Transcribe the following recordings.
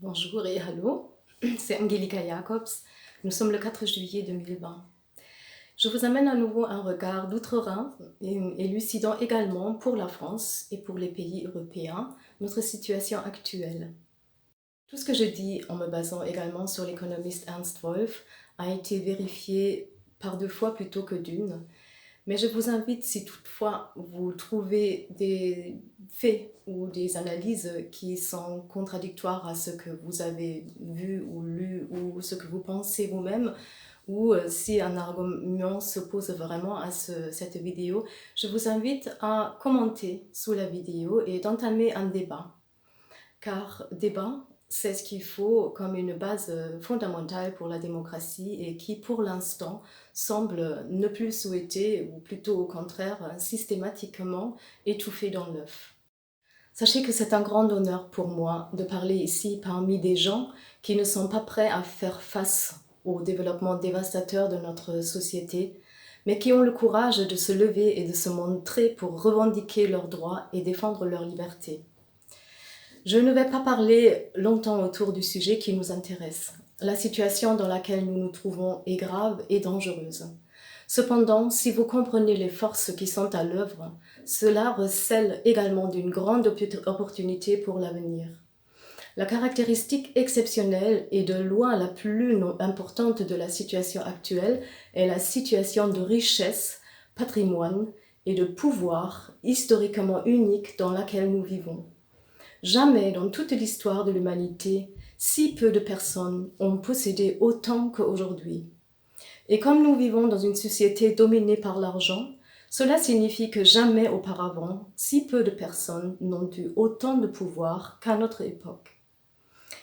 Bonjour et allô, c'est Angelika Jacobs. Nous sommes le 4 juillet 2020. Je vous amène à nouveau un regard d'outre-Rhin et élucidant également pour la France et pour les pays européens notre situation actuelle. Tout ce que je dis en me basant également sur l'économiste Ernst Wolf a été vérifié par 2 fois plutôt que d'une. Mais je vous invite, si toutefois vous trouvez des faits ou des analyses qui sont contradictoires à ce que vous avez vu ou lu ou ce que vous pensez vous-même, ou si un argument s'oppose vraiment à cette vidéo, je vous invite à commenter sous la vidéo et d'entamer un débat. Car débat, c'est ce qu'il faut comme une base fondamentale pour la démocratie et qui, pour l'instant, semble ne plus souhaiter, ou plutôt au contraire, systématiquement étouffée dans l'œuf. Sachez que c'est un grand honneur pour moi de parler ici parmi des gens qui ne sont pas prêts à faire face au développement dévastateur de notre société, mais qui ont le courage de se lever et de se montrer pour revendiquer leurs droits et défendre leur liberté. Je ne vais pas parler longtemps autour du sujet qui nous intéresse. La situation dans laquelle nous nous trouvons est grave et dangereuse. Cependant, si vous comprenez les forces qui sont à l'œuvre, cela recèle également d'une grande opportunité pour l'avenir. La caractéristique exceptionnelle et de loin la plus importante de la situation actuelle est la situation de richesse, patrimoine et de pouvoir historiquement unique dans laquelle nous vivons. Jamais dans toute l'histoire de l'humanité, si peu de personnes ont possédé autant qu'aujourd'hui. Et comme nous vivons dans une société dominée par l'argent, cela signifie que jamais auparavant, si peu de personnes n'ont eu autant de pouvoir qu'à notre époque.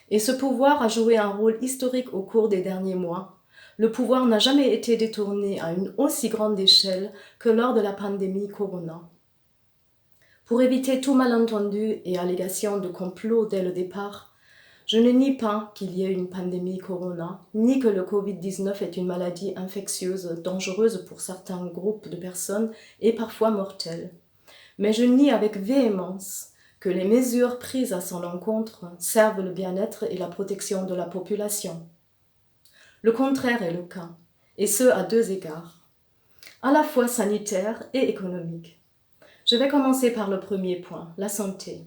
Et ce pouvoir a joué un rôle historique au cours des derniers mois. Le pouvoir n'a jamais été détourné à une aussi grande échelle que lors de la pandémie Corona. Pour éviter tout malentendu et allégation de complot dès le départ, je ne nie pas qu'il y ait une pandémie Corona, ni que le Covid-19 est une maladie infectieuse dangereuse pour certains groupes de personnes et parfois mortelle. Mais je nie avec véhémence que les mesures prises à son encontre servent le bien-être et la protection de la population. Le contraire est le cas, et ce à 2 égards, à la fois sanitaire et économique. Je vais commencer par le premier point, la santé.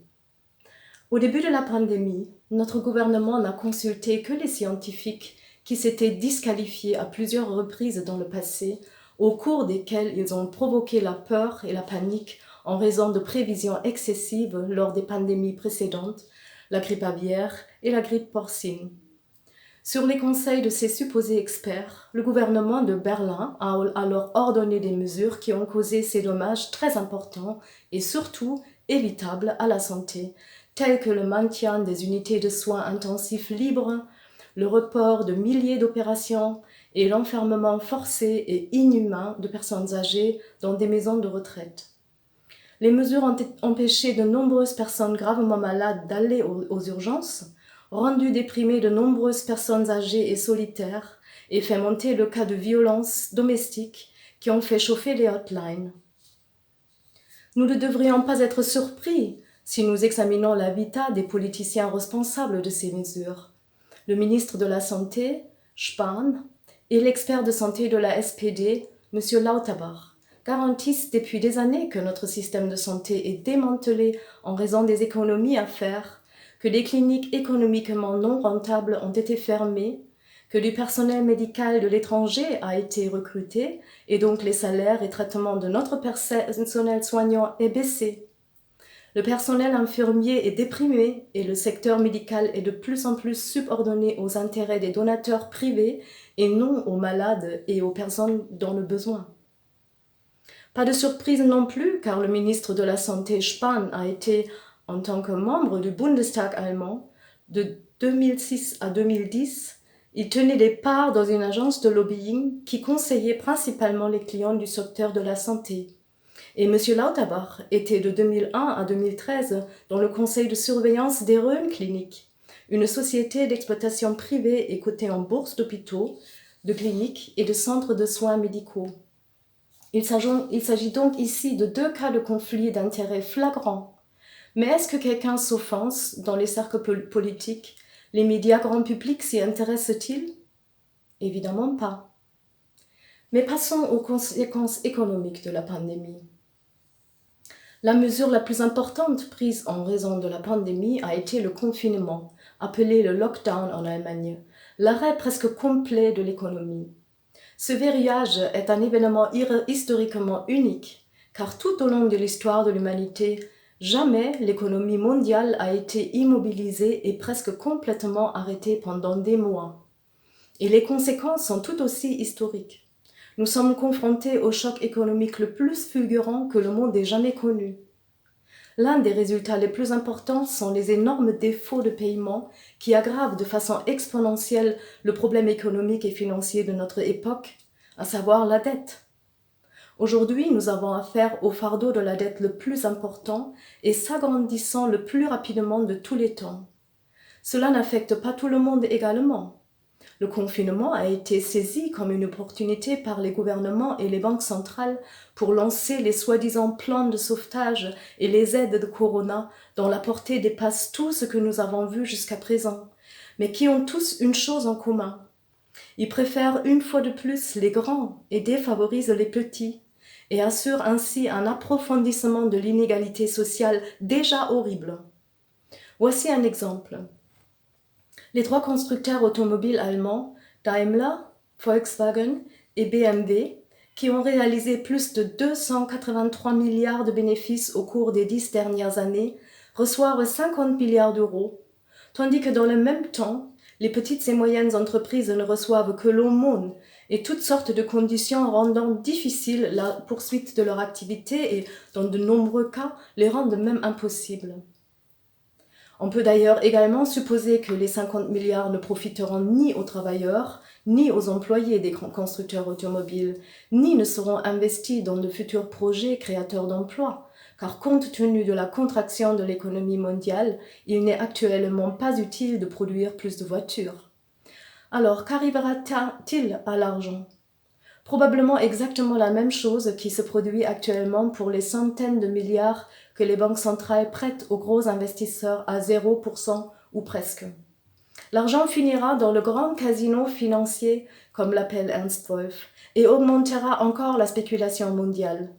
Au début de la pandémie, notre gouvernement n'a consulté que les scientifiques qui s'étaient disqualifiés à plusieurs reprises dans le passé, au cours desquels ils ont provoqué la peur et la panique en raison de prévisions excessives lors des pandémies précédentes, la grippe aviaire et la grippe porcine. Sur les conseils de ces supposés experts, le gouvernement de Berlin a alors ordonné des mesures qui ont causé ces dommages très importants et surtout évitables à la santé, tels que le maintien des unités de soins intensifs libres, le report de milliers d'opérations et l'enfermement forcé et inhumain de personnes âgées dans des maisons de retraite. Les mesures ont empêché de nombreuses personnes gravement malades d'aller aux urgences, rendu déprimées de nombreuses personnes âgées et solitaires et fait monter le cas de violences domestiques qui ont fait chauffer les hotlines. Nous ne devrions pas être surpris si nous examinons la vita des politiciens responsables de ces mesures. Le ministre de la Santé, Spahn, et l'expert de santé de la SPD, M. Lauterbach, garantissent depuis des années que notre système de santé est démantelé en raison des économies à faire, que des cliniques économiquement non rentables ont été fermées, que du personnel médical de l'étranger a été recruté et donc les salaires et traitements de notre personnel soignant est baissé. Le personnel infirmier est déprimé et le secteur médical est de plus en plus subordonné aux intérêts des donateurs privés et non aux malades et aux personnes dans le besoin. Pas de surprise non plus, car le ministre de la Santé Spahn a été, en tant que membre du Bundestag allemand, de 2006 à 2010, il tenait des parts dans une agence de lobbying qui conseillait principalement les clients du secteur de la santé. Et M. Lauterbach était de 2001 à 2013 dans le conseil de surveillance des Rhön Cliniques, une société d'exploitation privée et cotée en bourse d'hôpitaux, de cliniques et de centres de soins médicaux. Il s'agit donc ici de 2 cas de conflit d'intérêts flagrants. Mais est-ce que quelqu'un s'offense dans les cercles politiques Les médias grand public s'y intéressent-ils? Évidemment pas. Mais passons aux conséquences économiques de la pandémie. La mesure la plus importante prise en raison de la pandémie a été le confinement, appelé le lockdown en Allemagne, l'arrêt presque complet de l'économie. Ce verrouillage est un événement historiquement unique, car tout au long de l'histoire de l'humanité, jamais l'économie mondiale a été immobilisée et presque complètement arrêtée pendant des mois. Et les conséquences sont tout aussi historiques. Nous sommes confrontés au choc économique le plus fulgurant que le monde ait jamais connu. L'un des résultats les plus importants sont les énormes défauts de paiement qui aggravent de façon exponentielle le problème économique et financier de notre époque, à savoir la dette. Aujourd'hui, nous avons affaire au fardeau de la dette le plus important et s'agrandissant le plus rapidement de tous les temps. Cela n'affecte pas tout le monde également. Le confinement a été saisi comme une opportunité par les gouvernements et les banques centrales pour lancer les soi-disant plans de sauvetage et les aides de Corona dont la portée dépasse tout ce que nous avons vu jusqu'à présent, mais qui ont tous une chose en commun. Ils préfèrent une fois de plus les grands et défavorisent les petits et assurent ainsi un approfondissement de l'inégalité sociale déjà horrible. Voici un exemple. Les trois constructeurs automobiles allemands, Daimler, Volkswagen et BMW, qui ont réalisé plus de 283 milliards de bénéfices au cours des 10 dernières années, reçoivent 50 milliards d'euros, tandis que dans le même temps, les petites et moyennes entreprises ne reçoivent que l'aumône et toutes sortes de conditions rendant difficile la poursuite de leur activité et, dans de nombreux cas, les rendent même impossibles. On peut d'ailleurs également supposer que les 50 milliards ne profiteront ni aux travailleurs, ni aux employés des grands constructeurs automobiles, ni ne seront investis dans de futurs projets créateurs d'emplois, car compte tenu de la contraction de l'économie mondiale, il n'est actuellement pas utile de produire plus de voitures. Alors, qu'arrivera-t-il à l'argent ? Probablement exactement la même chose qui se produit actuellement pour les centaines de milliards que les banques centrales prêtent aux gros investisseurs à 0% ou presque. L'argent finira dans le grand casino financier, comme l'appelle Ernst Wolff, et augmentera encore la spéculation mondiale.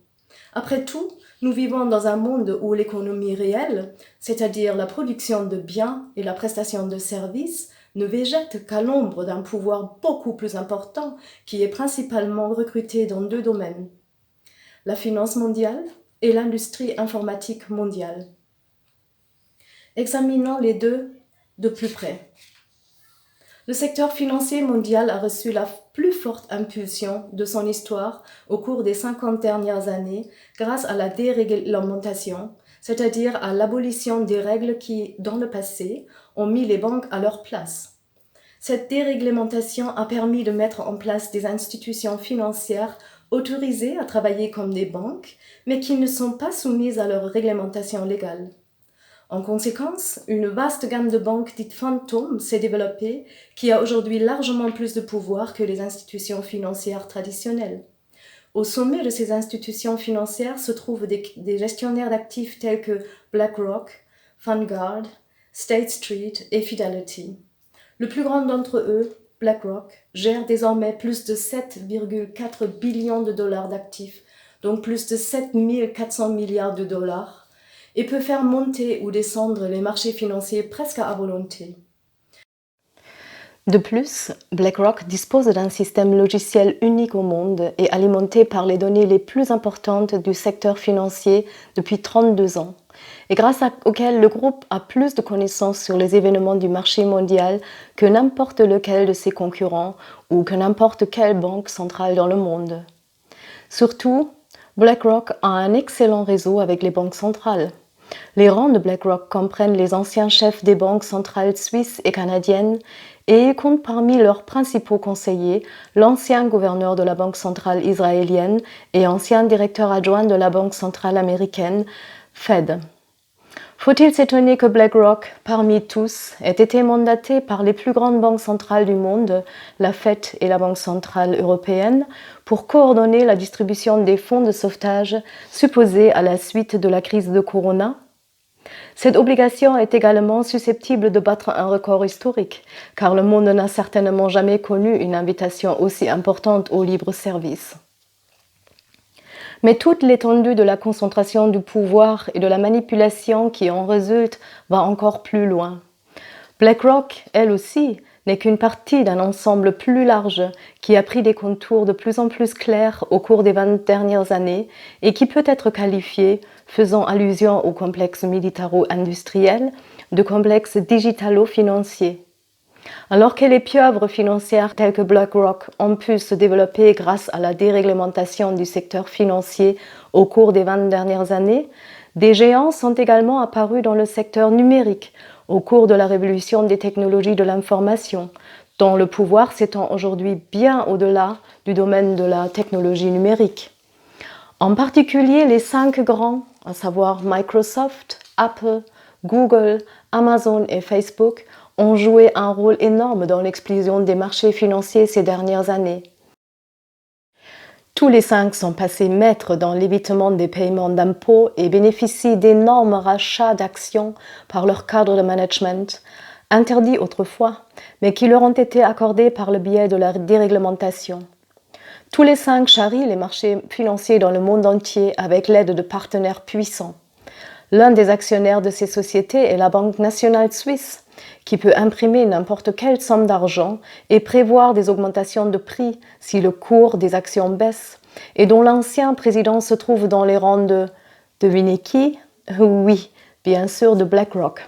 Après tout, nous vivons dans un monde où l'économie réelle, c'est-à-dire la production de biens et la prestation de services, ne végète qu'à l'ombre d'un pouvoir beaucoup plus important qui est principalement recruté dans deux domaines, la finance mondiale et l'industrie informatique mondiale. Examinons les deux de plus près. Le secteur financier mondial a reçu la plus forte impulsion de son histoire au cours des 50 dernières années grâce à la déréglementation, c'est-à-dire à l'abolition des règles qui, dans le passé, ont mis les banques à leur place. Cette déréglementation a permis de mettre en place des institutions financières autorisées à travailler comme des banques, mais qui ne sont pas soumises à leur réglementation légale. En conséquence, une vaste gamme de banques dites fantômes s'est développée, qui a aujourd'hui largement plus de pouvoir que les institutions financières traditionnelles. Au sommet de ces institutions financières se trouvent des gestionnaires d'actifs tels que BlackRock, Vanguard, State Street et Fidelity. Le plus grand d'entre eux, BlackRock, gère désormais plus de 7,4 billions de dollars d'actifs, donc plus de 7 400 milliards de dollars, et peut faire monter ou descendre les marchés financiers presque à volonté. De plus, BlackRock dispose d'un système logiciel unique au monde et alimenté par les données les plus importantes du secteur financier depuis 32 ans, et grâce auquel le groupe a plus de connaissances sur les événements du marché mondial que n'importe lequel de ses concurrents ou que n'importe quelle banque centrale dans le monde. Surtout, BlackRock a un excellent réseau avec les banques centrales. Les rangs de BlackRock comprennent les anciens chefs des banques centrales suisses et canadiennes et comptent parmi leurs principaux conseillers l'ancien gouverneur de la Banque centrale israélienne et ancien directeur adjoint de la Banque centrale américaine, Fed. Faut-il s'étonner que BlackRock, parmi tous, ait été mandaté par les plus grandes banques centrales du monde, la Fed et la Banque centrale européenne, pour coordonner la distribution des fonds de sauvetage supposés à la suite de la crise de Corona ? Cette obligation est également susceptible de battre un record historique, car le monde n'a certainement jamais connu une invitation aussi importante au libre service. Mais toute l'étendue de la concentration du pouvoir et de la manipulation qui en résulte va encore plus loin. BlackRock, elle aussi, n'est qu'une partie d'un ensemble plus large qui a pris des contours de plus en plus clairs au cours des 20 dernières années et qui peut être qualifié, faisant allusion au complexe militaro-industriel, de complexe digitalo-financier. Alors que les pieuvres financières telles que BlackRock ont pu se développer grâce à la déréglementation du secteur financier au cours des 20 dernières années, des géants sont également apparus dans le secteur numérique au cours de la révolution des technologies de l'information, dont le pouvoir s'étend aujourd'hui bien au-delà du domaine de la technologie numérique. En particulier, les 5 grands, à savoir Microsoft, Apple, Google, Amazon et Facebook, ont joué un rôle énorme dans l'explosion des marchés financiers ces dernières années. Tous les 5 sont passés maîtres dans l'évitement des paiements d'impôts et bénéficient d'énormes rachats d'actions par leur cadre de management, interdits autrefois, mais qui leur ont été accordés par le biais de la déréglementation. Tous les 5 charrient les marchés financiers dans le monde entier avec l'aide de partenaires puissants. L'un des actionnaires de ces sociétés est la Banque nationale suisse, qui peut imprimer n'importe quelle somme d'argent et prévoir des augmentations de prix si le cours des actions baisse, et dont l'ancien président se trouve dans les rangs de « devinez qui ?» Oui, bien sûr de BlackRock.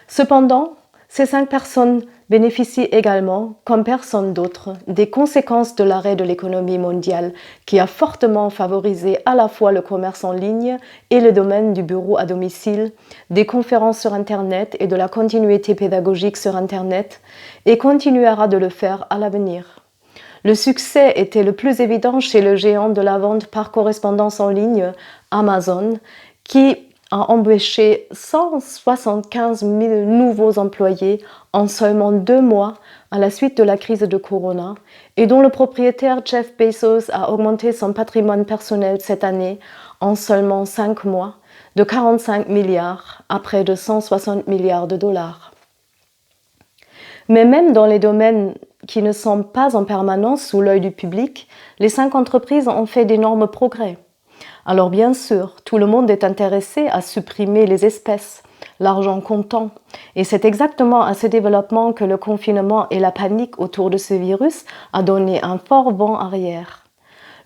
Cependant, ces 5 personnes bénéficient également, comme personne d'autre, des conséquences de l'arrêt de l'économie mondiale qui a fortement favorisé à la fois le commerce en ligne et le domaine du bureau à domicile, des conférences sur Internet et de la continuité pédagogique sur Internet, et continuera de le faire à l'avenir. Le succès était le plus évident chez le géant de la vente par correspondance en ligne, Amazon, qui a embauché 175 000 nouveaux employés en seulement 2 mois à la suite de la crise de Corona et dont le propriétaire Jeff Bezos a augmenté son patrimoine personnel cette année en seulement 5 mois de 45 milliards à près de 160 milliards de dollars. Mais même dans les domaines qui ne sont pas en permanence sous l'œil du public, les 5 entreprises ont fait d'énormes progrès. Alors bien sûr, tout le monde est intéressé à supprimer les espèces, l'argent comptant, et c'est exactement à ce développement que le confinement et la panique autour de ce virus a donné un fort vent arrière.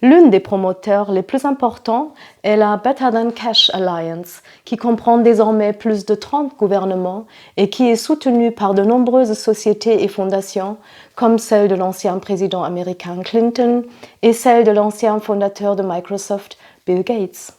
L'une des promoteurs les plus importants est la Better Than Cash Alliance, qui comprend désormais plus de 30 gouvernements et qui est soutenue par de nombreuses sociétés et fondations, comme celle de l'ancien président américain Clinton et celle de l'ancien fondateur de Microsoft, Bill Gates.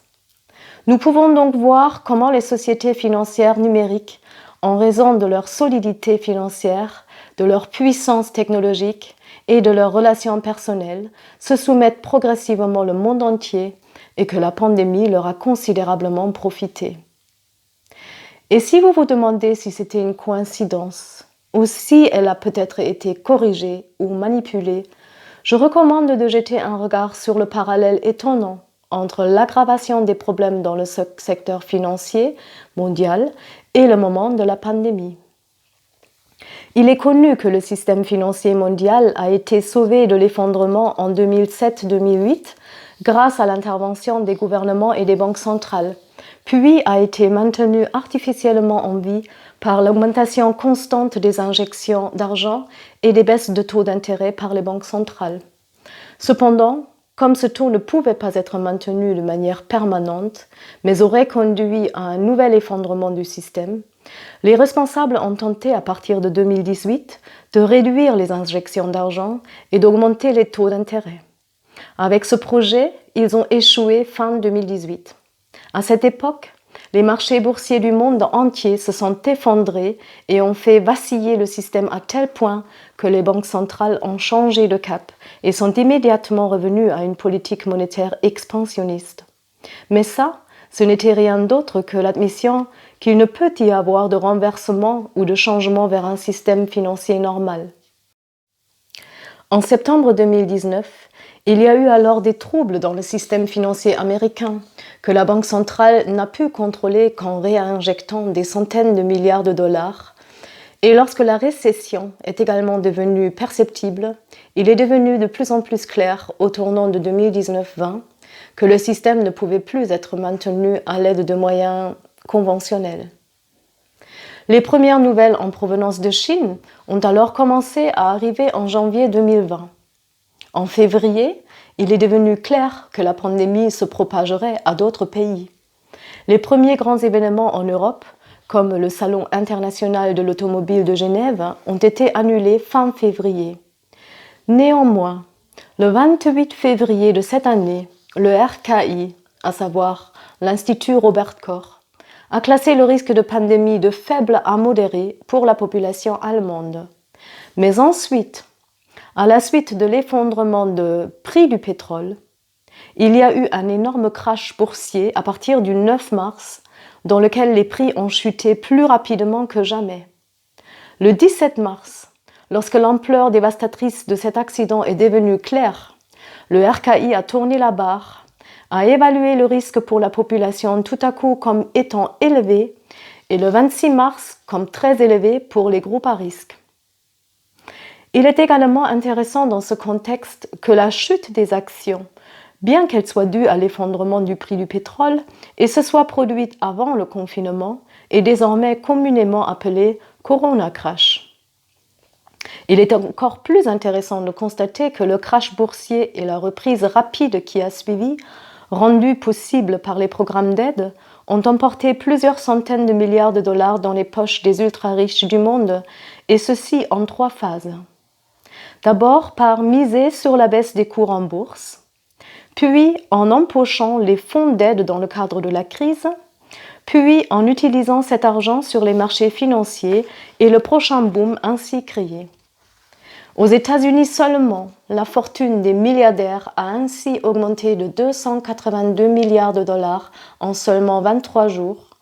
Nous pouvons donc voir comment les sociétés financières numériques, en raison de leur solidité financière, de leur puissance technologique et de leurs relations personnelles, se soumettent progressivement le monde entier et que la pandémie leur a considérablement profité. Et si vous vous demandez si c'était une coïncidence ou si elle a peut-être été corrigée ou manipulée, je recommande de jeter un regard sur le parallèle étonnant entre l'aggravation des problèmes dans le secteur financier mondial et le moment de la pandémie. Il est connu que le système financier mondial a été sauvé de l'effondrement en 2007-2008 grâce à l'intervention des gouvernements et des banques centrales, puis a été maintenu artificiellement en vie par l'augmentation constante des injections d'argent et des baisses de taux d'intérêt par les banques centrales. Cependant, comme ce taux ne pouvait pas être maintenu de manière permanente, mais aurait conduit à un nouvel effondrement du système, les responsables ont tenté à partir de 2018 de réduire les injections d'argent et d'augmenter les taux d'intérêt. Avec ce projet, ils ont échoué fin 2018. À cette époque, les marchés boursiers du monde entier se sont effondrés et ont fait vaciller le système à tel point que les banques centrales ont changé de cap et sont immédiatement revenues à une politique monétaire expansionniste. Mais ça, ce n'était rien d'autre que l'admission qu'il ne peut y avoir de renversement ou de changement vers un système financier normal. En septembre 2019, Il y a eu alors des troubles dans le système financier américain que la Banque centrale n'a pu contrôler qu'en réinjectant des centaines de milliards de dollars. Et lorsque la récession est également devenue perceptible, il est devenu de plus en plus clair au tournant de 2019-20 que le système ne pouvait plus être maintenu à l'aide de moyens conventionnels. Les premières nouvelles en provenance de Chine ont alors commencé à arriver en janvier 2020. En février, il est devenu clair que la pandémie se propagerait à d'autres pays. Les premiers grands événements en Europe, comme le Salon international de l'automobile de Genève, ont été annulés fin février. Néanmoins, le 28 février de cette année, le RKI, à savoir l'Institut Robert Koch, a classé le risque de pandémie de faible à modéré pour la population allemande. Mais ensuite, à la suite de l'effondrement du prix du pétrole, il y a eu un énorme crash boursier à partir du 9 mars, dans lequel les prix ont chuté plus rapidement que jamais. Le 17 mars, lorsque l'ampleur dévastatrice de cet accident est devenue claire, le RKI a tourné la barre, a évalué le risque pour la population tout à coup comme étant élevé et le 26 mars comme très élevé pour les groupes à risque. Il est également intéressant dans ce contexte que la chute des actions, bien qu'elle soit due à l'effondrement du prix du pétrole et se soit produite avant le confinement, est désormais communément appelée Corona Crash. Il est encore plus intéressant de constater que le crash boursier et la reprise rapide qui a suivi, rendue possible par les programmes d'aide, ont emporté plusieurs centaines de milliards de dollars dans les poches des ultra-riches du monde, et ceci en 3 phases. D'abord par miser sur la baisse des cours en bourse, puis en empochant les fonds d'aide dans le cadre de la crise, puis en utilisant cet argent sur les marchés financiers et le prochain boom ainsi créé. Aux États-Unis seulement, la fortune des milliardaires a ainsi augmenté de 282 milliards de dollars en seulement 23 jours,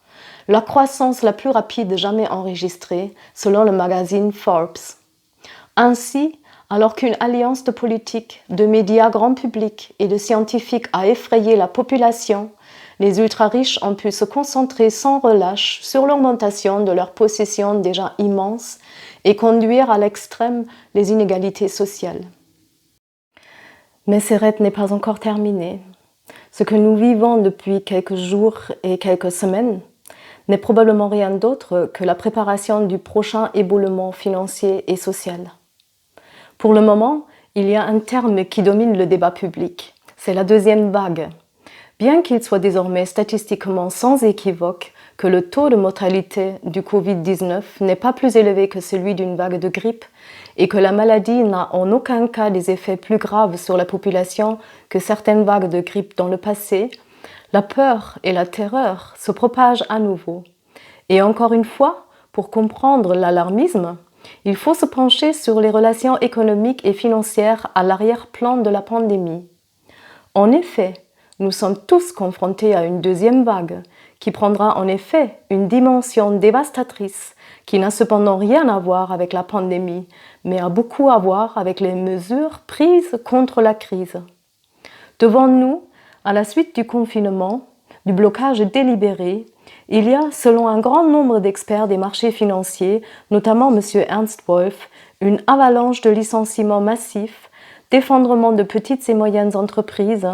la croissance la plus rapide jamais enregistrée selon le magazine Forbes. Ainsi, alors qu'une alliance de politiques, de médias grand public et de scientifiques a effrayé la population, les ultra-riches ont pu se concentrer sans relâche sur l'augmentation de leurs possessions déjà immenses et conduire à l'extrême les inégalités sociales. Mais ce raid n'est pas encore terminé. Ce que nous vivons depuis quelques jours et quelques semaines n'est probablement rien d'autre que la préparation du prochain éboulement financier et social. Pour le moment, il y a un terme qui domine le débat public, c'est la deuxième vague. Bien qu'il soit désormais statistiquement sans équivoque que le taux de mortalité du Covid-19 n'est pas plus élevé que celui d'une vague de grippe et que la maladie n'a en aucun cas des effets plus graves sur la population que certaines vagues de grippe dans le passé, la peur et la terreur se propagent à nouveau. Et encore une fois, pour comprendre l'alarmisme, il faut se pencher sur les relations économiques et financières à l'arrière-plan de la pandémie. En effet, nous sommes tous confrontés à une deuxième vague qui prendra en effet une dimension dévastatrice qui n'a cependant rien à voir avec la pandémie, mais a beaucoup à voir avec les mesures prises contre la crise. Devant nous, à la suite du confinement, du blocage délibéré, il y a, selon un grand nombre d'experts des marchés financiers, notamment M. Ernst Wolf, une avalanche de licenciements massifs, d'effondrement de petites et moyennes entreprises,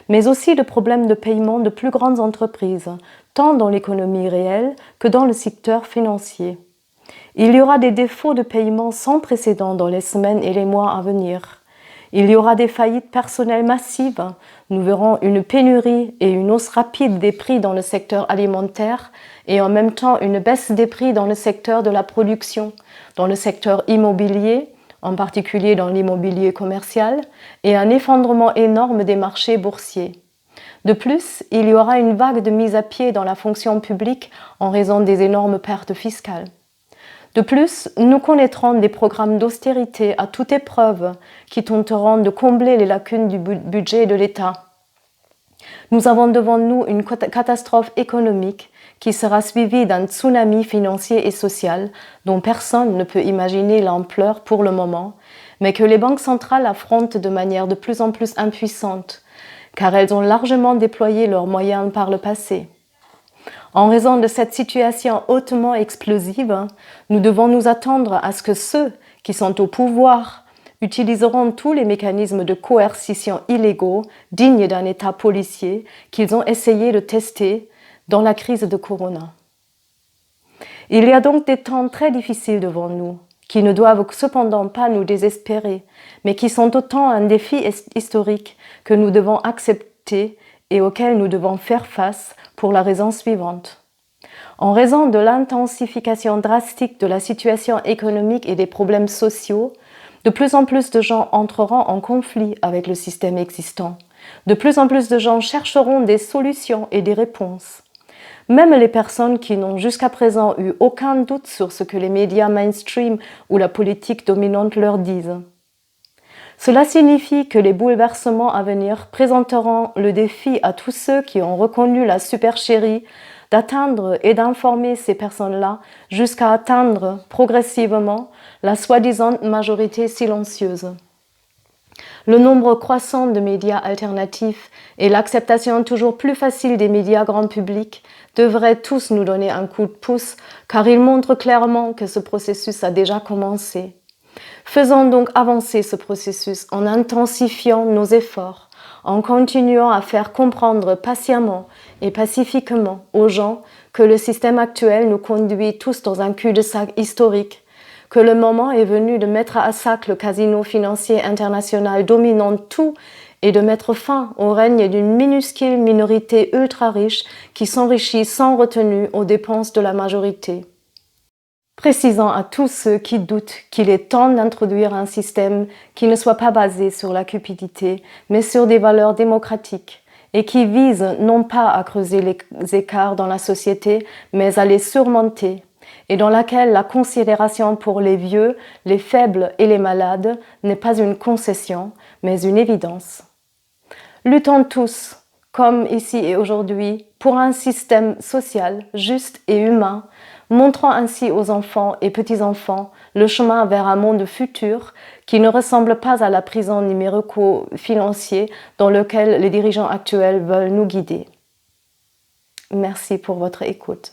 mais aussi de problèmes de paiement de plus grandes entreprises, tant dans l'économie réelle que dans le secteur financier. Il y aura des défauts de paiement sans précédent dans les semaines et les mois à venir. Il y aura des faillites personnelles massives, nous verrons une pénurie et une hausse rapide des prix dans le secteur alimentaire et en même temps une baisse des prix dans le secteur de la production, dans le secteur immobilier, en particulier dans l'immobilier commercial, et un effondrement énorme des marchés boursiers. De plus, il y aura une vague de mise à pied dans la fonction publique en raison des énormes pertes fiscales. De plus, nous connaîtrons des programmes d'austérité à toute épreuve qui tenteront de combler les lacunes du budget de l'État. Nous avons devant nous une catastrophe économique qui sera suivi d'un tsunami financier et social dont personne ne peut imaginer l'ampleur pour le moment, mais que les banques centrales affrontent de manière de plus en plus impuissante, car elles ont largement déployé leurs moyens par le passé. En raison de cette situation hautement explosive, nous devons nous attendre à ce que ceux qui sont au pouvoir utiliseront tous les mécanismes de coercition illégaux dignes d'un État policier qu'ils ont essayé de tester dans la crise de Corona. Il y a donc des temps très difficiles devant nous, qui ne doivent cependant pas nous désespérer, mais qui sont autant un défi historique que nous devons accepter et auquel nous devons faire face pour la raison suivante. En raison de l'intensification drastique de la situation économique et des problèmes sociaux, de plus en plus de gens entreront en conflit avec le système existant. De plus en plus de gens chercheront des solutions et des réponses. Même les personnes qui n'ont jusqu'à présent eu aucun doute sur ce que les médias mainstream ou la politique dominante leur disent. Cela signifie que les bouleversements à venir présenteront le défi à tous ceux qui ont reconnu la supercherie d'atteindre et d'informer ces personnes-là jusqu'à atteindre progressivement la soi-disant majorité silencieuse. Le nombre croissant de médias alternatifs et l'acceptation toujours plus facile des médias grand public devraient tous nous donner un coup de pouce car ils montrent clairement que ce processus a déjà commencé. Faisons donc avancer ce processus en intensifiant nos efforts, en continuant à faire comprendre patiemment et pacifiquement aux gens que le système actuel nous conduit tous dans un cul-de-sac historique, que le moment est venu de mettre à sac le casino financier international dominant tout et de mettre fin au règne d'une minuscule minorité ultra riche qui s'enrichit sans retenue aux dépenses de la majorité. Précisant à tous ceux qui doutent qu'il est temps d'introduire un système qui ne soit pas basé sur la cupidité, mais sur des valeurs démocratiques et qui vise non pas à creuser les écarts dans la société, mais à les surmonter, et dans laquelle la considération pour les vieux, les faibles et les malades n'est pas une concession, mais une évidence. Luttons tous, comme ici et aujourd'hui, pour un système social juste et humain, montrant ainsi aux enfants et petits-enfants le chemin vers un monde futur qui ne ressemble pas à la prison numérico-financière dans laquelle les dirigeants actuels veulent nous guider. Merci pour votre écoute.